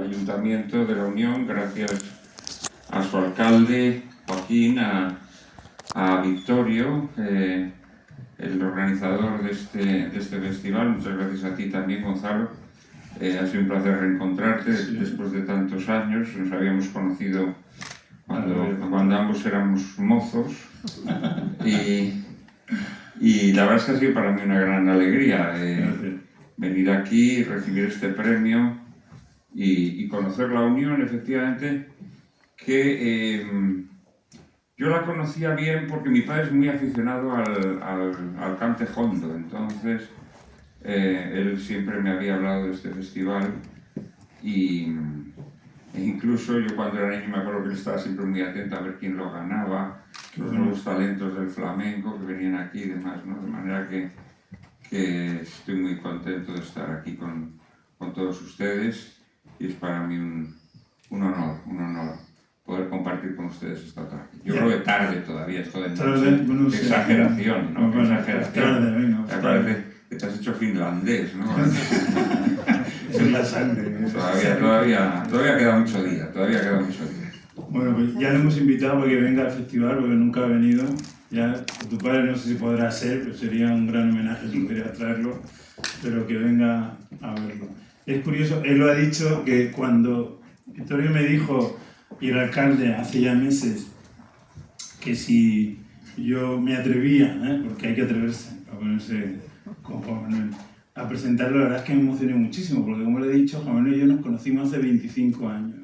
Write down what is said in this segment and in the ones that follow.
Ayuntamiento de la Unión, gracias a su alcalde Joaquín, a Victorio, el organizador de este festival. Muchas gracias a ti también, Gonzalo. Ha sido un placer reencontrarte después de tantos años. Nos habíamos conocido cuando ambos éramos mozos y la verdad es que ha sido para mí una gran alegría venir aquí, recibir este premio y conocer la Unión, efectivamente, que yo la conocía bien porque mi padre es muy aficionado al cante hondo. Entonces él siempre me había hablado de este festival e incluso yo cuando era niño me acuerdo que él estaba siempre muy atento a ver quién lo ganaba, los nuevos talentos del flamenco que venían aquí y demás, ¿no? De manera que estoy muy contento de estar aquí con todos ustedes y es para mí un honor poder compartir con ustedes esta tarde. Yo creo que tarde todavía, esto de noche, exageración, ¿no? Bueno, exageración. Me parece que te has hecho finlandés, ¿no? Es la sangre. Todavía queda mucho día, Bueno, pues ya le hemos invitado para que venga al festival, porque nunca ha venido. Ya, tu padre no sé si podrá ser, pero sería un gran homenaje si pudiera traerlo, pero que venga a verlo. Es curioso, él lo ha dicho, que cuando Victorio me dijo, y el alcalde hace ya meses, que si yo me atrevía, porque hay que atreverse a ponerse con Juan Manuel, a presentarlo, la verdad es que me emocioné muchísimo, porque como le he dicho, Juan Manuel y yo nos conocimos hace 25 años.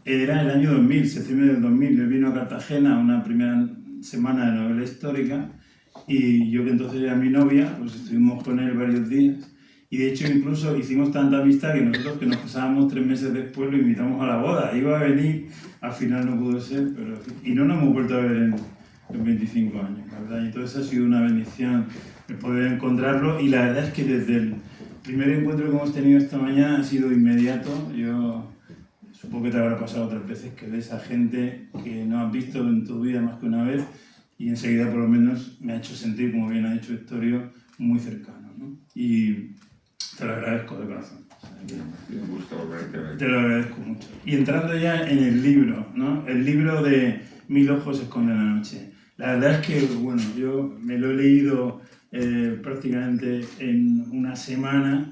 Era el año 2000, septiembre del 2000, él vino a Cartagena a una primera semana de novela histórica y yo, que entonces era mi novia, pues estuvimos con él varios días y de hecho incluso hicimos tanta amistad que nosotros, que nos casábamos 3 meses después, lo invitamos a la boda. Iba a venir, al final no pudo ser, pero y no nos hemos vuelto a ver en 25 años, la verdad. Y entonces ha sido una bendición el poder encontrarlo y la verdad es que desde el primer encuentro que hemos tenido esta mañana ha sido inmediato. Yo supongo que te habrá pasado otras veces que ves a gente que no has visto en tu vida más que una vez y enseguida por lo menos me ha hecho sentir, como bien ha dicho Victorio, muy cercano, ¿no? Y te lo agradezco de corazón. Un gusto volverte a ver. Te lo agradezco mucho. Y entrando ya en el libro, ¿no? El libro de Mil ojos esconden la noche. La verdad es que, bueno, yo me lo he leído prácticamente en una semana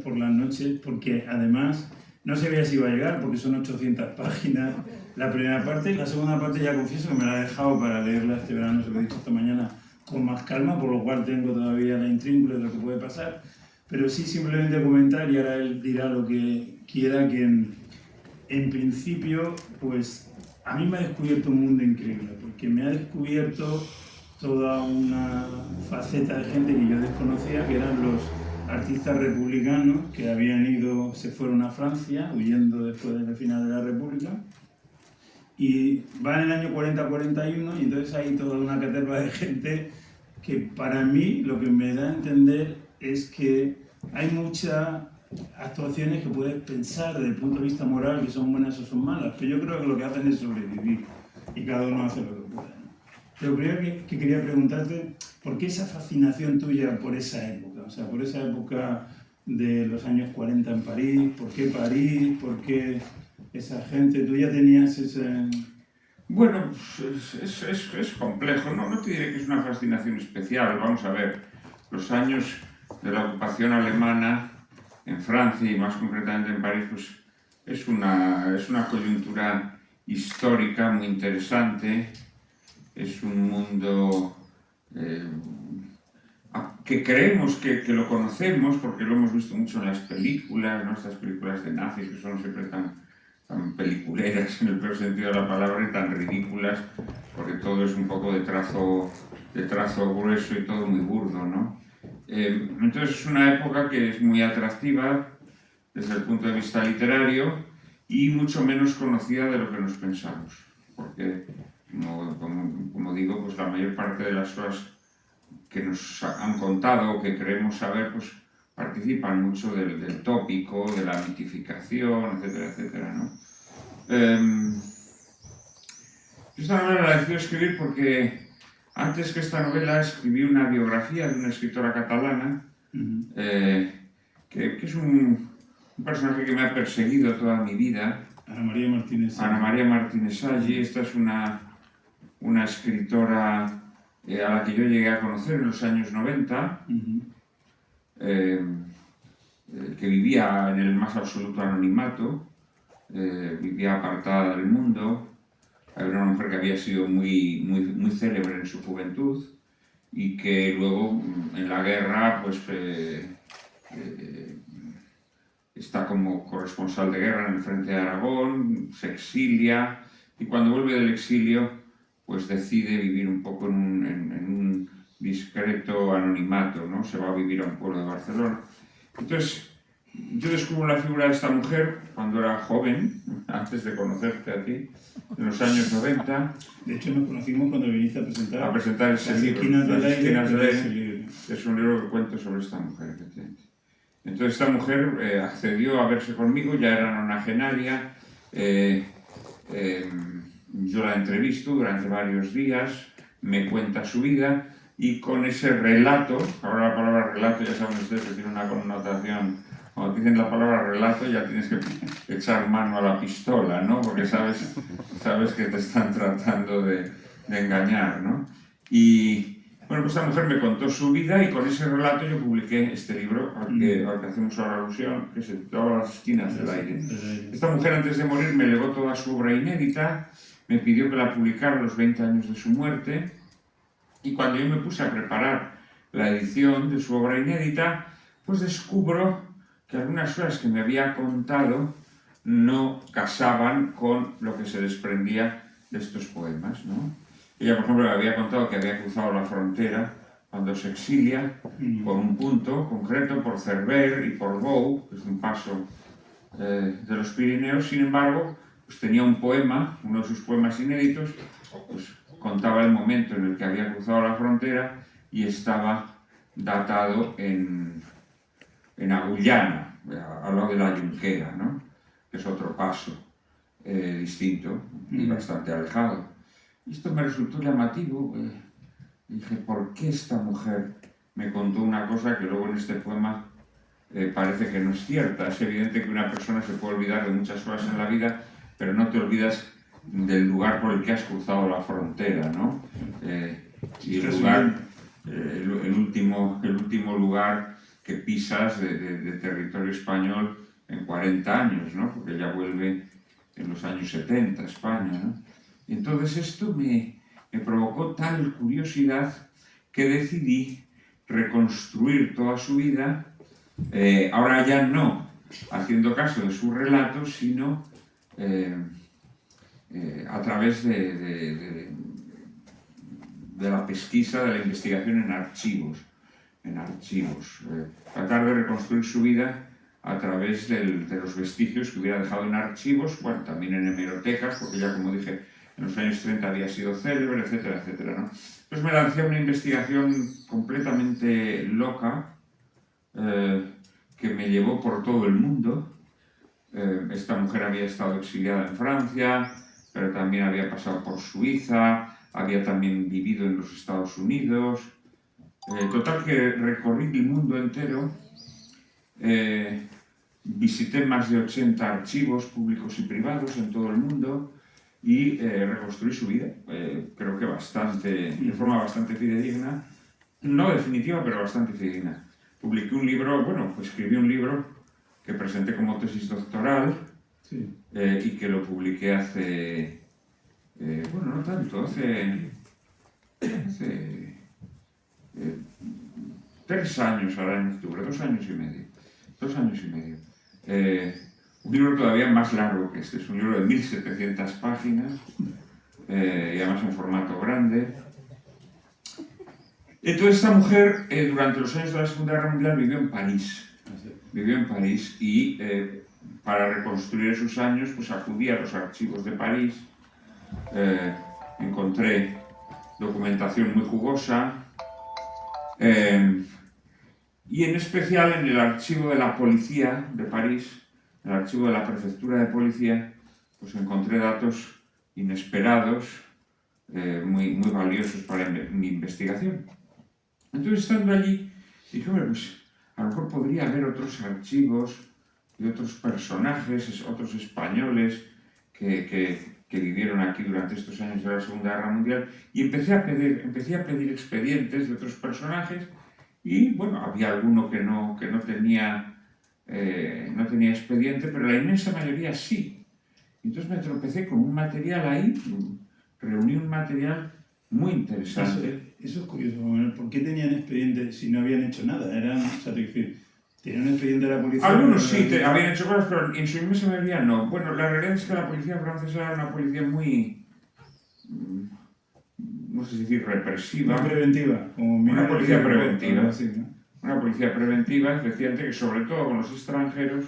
por las noches, porque además no sabía si iba a llegar, porque son 800 páginas la primera parte. La segunda parte ya confieso que me la he dejado para leerla este verano, se lo he dicho esta mañana, con más calma, por lo cual tengo todavía la intríngulis de lo que puede pasar. Pero sí simplemente comentar, y ahora él dirá lo que quiera, que en principio, pues a mí me ha descubierto un mundo increíble, porque me ha descubierto toda una faceta de gente que yo desconocía, que eran los artistas republicanos que se fueron a Francia, huyendo después del final de la República, y van en el año 40-41, y entonces hay toda una caterva de gente que para mí lo que me da a entender es que hay muchas actuaciones que puedes pensar desde el punto de vista moral que son buenas o son malas, pero yo creo que lo que hacen es sobrevivir y cada uno hace lo que puede, ¿no? Lo primero que quería preguntarte, ¿por qué esa fascinación tuya por esa época? O sea, por esa época de los años 40 en París, ¿por qué París? ¿Por qué esa gente? ¿Tú ya tenías ese...? Bueno, es complejo, no te diré que es una fascinación especial. Vamos a ver, los años de la ocupación alemana en Francia y más concretamente en París, pues es una coyuntura histórica muy interesante. Es un mundo que creemos que lo conocemos porque lo hemos visto mucho en las películas, ¿no? Estas películas de nazis que son siempre tan peliculeras en el peor sentido de la palabra y tan ridículas, porque todo es un poco de trazo grueso y todo muy burdo, ¿no? Entonces es una época que es muy atractiva desde el punto de vista literario y mucho menos conocida de lo que nos pensamos, porque como digo, pues la mayor parte de las cosas que nos han contado o que creemos saber, pues participan mucho del tópico, de la mitificación, etcétera, etcétera, ¿no? Yo esta novela la decidí escribir porque antes que esta novela escribí una biografía de una escritora catalana que es un un personaje que me ha perseguido toda mi vida, Ana María Martínez Sagi. Ana María Martínez Sagi. Esta es una escritora a la que yo llegué a conocer en los años 90, que vivía en el más absoluto anonimato, vivía apartada del mundo. Era una mujer que había sido muy célebre en su juventud y que luego en la guerra pues está como corresponsal de guerra en el frente de Aragón, se exilia y cuando vuelve del exilio pues decide vivir un poco en un discreto anonimato, ¿no? Se va a vivir a un pueblo de Barcelona. Entonces, yo descubro la figura de esta mujer cuando era joven, antes de conocerte a ti, en los años 90. De hecho, nos conocimos cuando viniste a presentar ese Las libro, esquinas del Las esquinas del aire. aire. Es un libro que cuento sobre esta mujer, efectivamente. Entonces esta mujer accedió a verse conmigo, ya era nonagenaria. Yo la entrevisto durante varios días, me cuenta su vida y con ese relato, ahora la palabra relato ya saben ustedes que tiene una connotación, cuando dicen la palabra relato ya tienes que echar mano a la pistola, ¿no? Porque sabes que te están tratando de engañar, ¿no? Y bueno, pues esta mujer me contó su vida y con ese relato yo publiqué este libro al que hacemos ahora alusión, que se titula Las esquinas del aire. Esta mujer antes de morir me legó toda su obra inédita, me pidió que la publicara a los 20 años de su muerte y cuando yo me puse a preparar la edición de su obra inédita, pues descubro que algunas cosas que me había contado no casaban con lo que se desprendía de estos poemas, ¿no? Ella, por ejemplo, me había contado que había cruzado la frontera cuando se exilia por un punto concreto, por Cerver y por Bou, que es un paso de los Pirineos. Sin embargo, pues tenía un poema, uno de sus poemas inéditos, pues contaba el momento en el que había cruzado la frontera y estaba datado en Agullana, al lado de la Junquera, ¿no? Que es otro paso distinto y bastante alejado. Esto me resultó llamativo. Dije, ¿por qué esta mujer me contó una cosa que luego en este poema parece que no es cierta? Es evidente que una persona se puede olvidar de muchas cosas en la vida, pero no te olvidas del lugar por el que has cruzado la frontera, ¿no? Y el lugar, el último lugar que pisas de territorio español en 40 años, ¿no? Porque ella vuelve en los años 70 a España, ¿no? Entonces esto me provocó tal curiosidad que decidí reconstruir toda su vida, ahora ya no haciendo caso de sus relatos, sino a través de la pesquisa, de la investigación en archivos. Tratar de reconstruir su vida a través de los vestigios que hubiera dejado en archivos, bueno, también en hemerotecas, porque ya, como dije, en los años 30 había sido célebre, etcétera, etcétera, ¿no? Entonces me lancé a una investigación completamente loca que me llevó por todo el mundo. Esta mujer había estado exiliada en Francia, pero también había pasado por Suiza, había también vivido en los Estados Unidos. Total que recorrí el mundo entero, visité más de 80 archivos públicos y privados en todo el mundo y reconstruí su vida, creo que de forma bastante fidedigna, no definitiva, pero bastante fidedigna. Publiqué un libro, escribí un libro que presenté como tesis doctoral, sí, y que lo publiqué hace, no tanto, hace 3 años ahora en octubre, 2 años y medio. 2 años y medio. Un libro todavía más largo que este, es un libro de 1700 páginas, y además en formato grande. Entonces esta mujer, durante los años de la Segunda Guerra Mundial, vivió en París y para reconstruir esos años pues acudí a los archivos de París, encontré documentación muy jugosa, y en especial en el archivo de la policía de París, en el archivo de la prefectura de policía, pues encontré datos inesperados, muy valiosos para mi investigación. Entonces, estando allí, dije, pues a lo mejor podría haber otros archivos y otros personajes, otros españoles que vivieron aquí durante estos años de la Segunda Guerra Mundial, y empecé a pedir expedientes de otros personajes, y bueno, había alguno que no tenía expediente, pero la inmensa mayoría sí. Entonces me tropecé con un material ahí, reuní un material muy interesante. Eso es curioso, Manuel. ¿Por qué tenían expediente si no habían hecho nada? ¿Tenían un expediente de la policía? Algunos sí habían hecho cosas, pero en su inmensa mayoría no. Bueno, la realidad es que la policía francesa era una policía muy, no sé si decir represiva. Muy preventiva. Una policía preventiva. Así, ¿no? Una policía preventiva, efectivamente, que sobre todo con los extranjeros,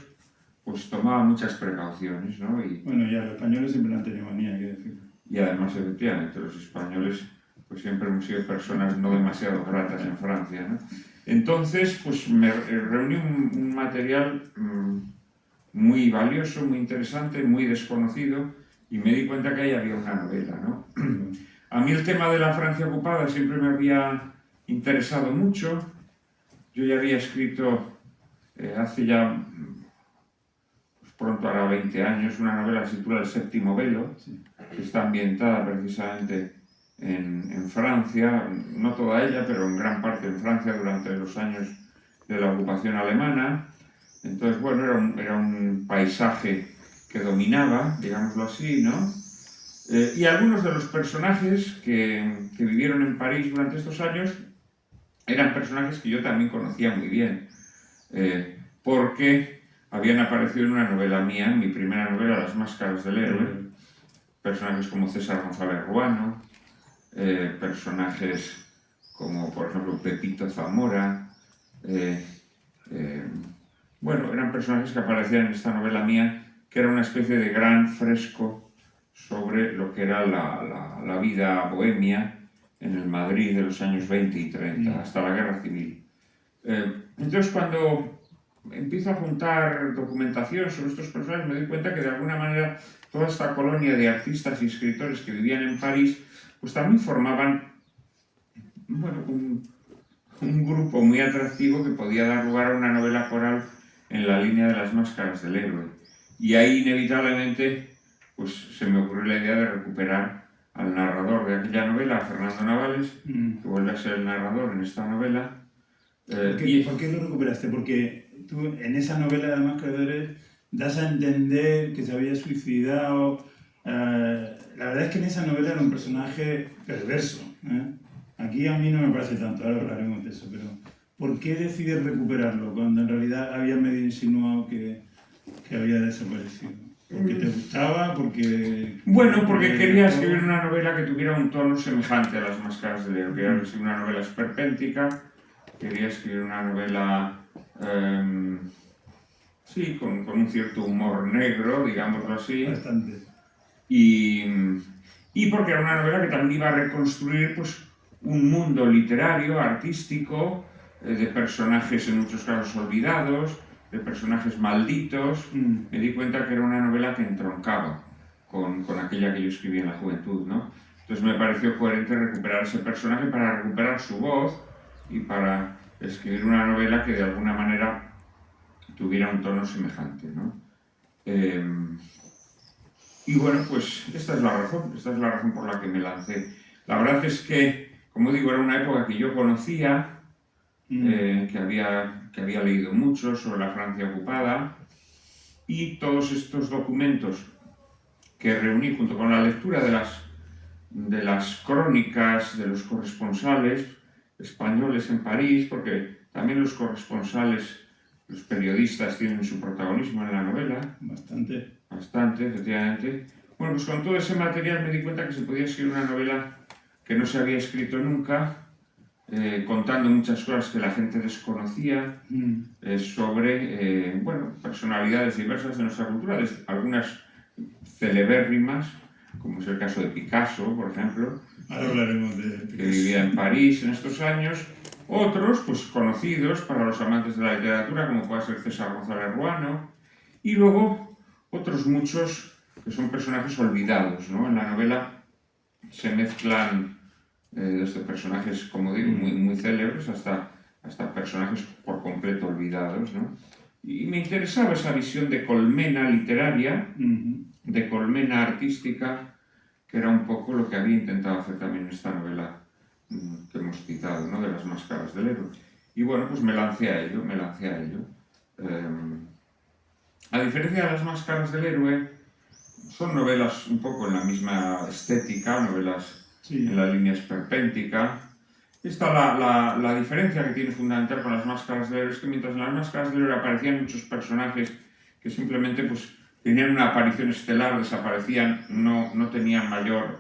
pues tomaba muchas precauciones, ¿no? Bueno, ya, los españoles siempre han tenido manía, hay que decirlo. Y además, efectivamente, los españoles pues siempre hemos sido personas no demasiado gratas en Francia, ¿no? Entonces, pues me reuní un material muy valioso, muy interesante, muy desconocido, y me di cuenta que ahí había una novela, ¿no? A mí el tema de la Francia ocupada siempre me había interesado mucho. Yo ya había escrito hace ya, pues pronto hará 20 años, una novela que se titula El séptimo velo, que está ambientada precisamente en Francia, no toda ella, pero en gran parte en Francia durante los años de la ocupación alemana. Entonces, bueno, era un paisaje que dominaba, digámoslo así, ¿no? Y algunos de los personajes que vivieron en París durante estos años eran personajes que yo también conocía muy bien, porque habían aparecido en una novela mía, en mi primera novela, Las máscaras del héroe, personajes como César González Ruano, personajes como, por ejemplo, Pepito Zamora. Bueno, eran personajes que aparecían en esta novela mía, que era una especie de gran fresco sobre lo que era la vida bohemia en el Madrid de los años 20 y 30, hasta la Guerra Civil. Entonces, cuando empiezo a juntar documentación sobre estos personajes, me doy cuenta que de alguna manera toda esta colonia de artistas y escritores que vivían en París, pues también formaban, bueno, un grupo muy atractivo que podía dar lugar a una novela coral en la línea de Las máscaras del héroe. Y ahí inevitablemente pues, se me ocurrió la idea de recuperar al narrador de aquella novela, a Fernando Navales, que vuelve a ser el narrador en esta novela. ¿Por qué lo recuperaste? Porque tú en esa novela de Las máscaras del héroe das a entender que se había suicidado. La verdad es que en esa novela era un personaje perverso. Aquí a mí no me parece tanto, ahora hablaremos de eso, pero ¿por qué decides recuperarlo cuando en realidad había medio insinuado que había desaparecido? ¿Porque te gustaba? Bueno, porque quería escribir una novela que tuviera un tono semejante a Las máscaras del héroe. Quería escribir una novela esperpéntica, quería escribir una novela sí, con un cierto humor negro, digámoslo así. Bastante. Y porque era una novela que también iba a reconstruir pues, un mundo literario, artístico, de personajes en muchos casos olvidados, de personajes malditos. Me di cuenta que era una novela que entroncaba con aquella que yo escribí en la juventud, ¿no? Entonces me pareció coherente recuperar ese personaje para recuperar su voz y para escribir una novela que de alguna manera tuviera un tono semejante, ¿no? Y bueno, pues esta es la razón por la que me lancé. La verdad es que, como digo, era una época que yo conocía, que había leído mucho sobre la Francia ocupada, y todos estos documentos que reuní junto con la lectura de las crónicas de los corresponsales españoles en París, porque también los corresponsales, los periodistas tienen su protagonismo en la novela. Bastante, efectivamente. Bueno, pues con todo ese material me di cuenta que se podía escribir una novela que no se había escrito nunca, contando muchas cosas que la gente desconocía, sobre bueno, personalidades diversas de nuestra cultura, algunas celebérrimas, como es el caso de Picasso, por ejemplo, ahora hablaremos de Picasso, que vivía en París en estos años. Otros, pues conocidos para los amantes de la literatura, como puede ser César González Ruano, y luego otros muchos que son personajes olvidados, ¿no? En la novela se mezclan desde personajes, como digo, muy, muy célebres hasta personajes por completo olvidados, ¿no? Y me interesaba esa visión de colmena literaria, Ujú. de colmena artística, que era un poco lo que había intentado hacer también en esta novela que hemos citado, ¿no? De las máscaras del héroe. Y bueno, pues me lancé a ello, me lancé a ello. A diferencia de las máscaras del héroe, son novelas un poco en la misma estética, novelas Sí. en la línea esperpéntica. Esta la diferencia que tiene fundamental con las máscaras del héroe es que mientras en las máscaras del héroe aparecían muchos personajes que simplemente pues, tenían una aparición estelar, desaparecían, no tenían mayor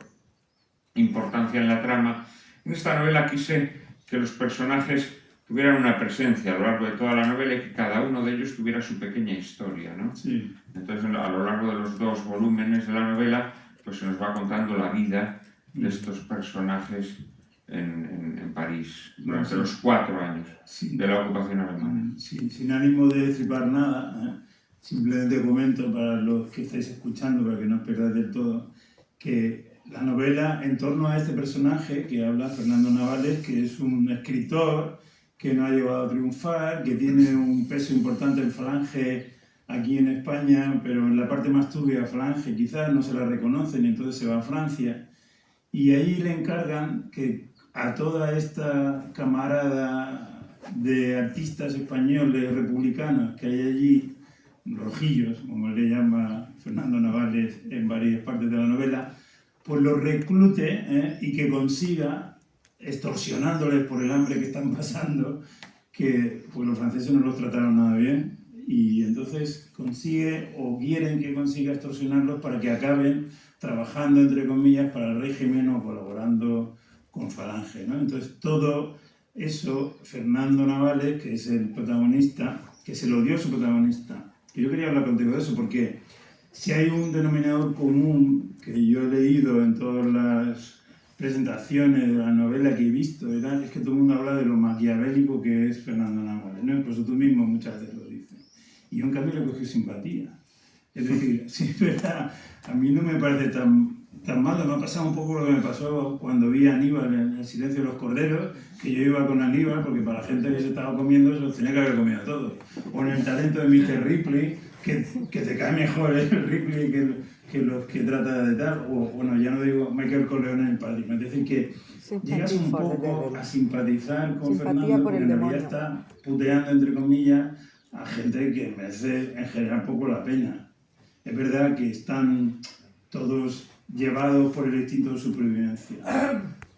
importancia en la trama, en esta novela quise que los personajes tuvieran una presencia a lo largo de toda la novela y que cada uno de ellos tuviera su pequeña historia, ¿no? Sí. Entonces, a lo largo de los 2 volúmenes de la novela, pues se nos va contando la vida de estos personajes en París durante los 4 años de la ocupación alemana. Sin ánimo de destripar nada, simplemente comento para los que estáis escuchando, para que no os perdáis del todo, que la novela en torno a este personaje que habla Fernando Navales, que es un escritor que no ha llegado a triunfar, que tiene un peso importante en Falange aquí en España, pero en la parte más turbia Falange quizás no se la reconocen y entonces se va a Francia. Y ahí le encargan que a toda esta camarada de artistas españoles republicanos que hay allí, rojillos, como le llama Fernando Navales en varias partes de la novela, pues los reclute y que consiga, extorsionándoles por el hambre que están pasando, que pues los franceses no los trataron nada bien, y entonces consigue o quieren que consiga extorsionarlos para que acaben trabajando, entre comillas, para el régimen o colaborando con Falange, ¿no? Entonces todo eso, Fernando Navales, que es el protagonista, que se lo dio su protagonista, que yo quería hablar contigo de eso, porque si hay un denominador común que yo he leído en todas las presentaciones de la novela que he visto, es que todo el mundo habla de lo maquiavélico que es Fernando Navales, ¿no? Incluso tú mismo muchas veces lo dices. Y yo en cambio le cogí simpatía. Es decir, sí, es verdad, a mí no me parece tan malo. Me ha pasado un poco lo que me pasó cuando vi a Aníbal en El silencio de los corderos, que yo iba con Aníbal, porque para la gente que se estaba comiendo, se los tenía que haber comido a todos. O en El talento de Mr. Ripley, que te cae mejor el Ripley que los que trata de tal. O bueno, ya no digo Michael Corleone en El Padrino. Es decir, que llegas un poco a simpatizar con Fernando, porque en realidad está puteando, entre comillas, a gente que merece en general poco la pena. Es verdad que están todos llevados por el instinto de supervivencia.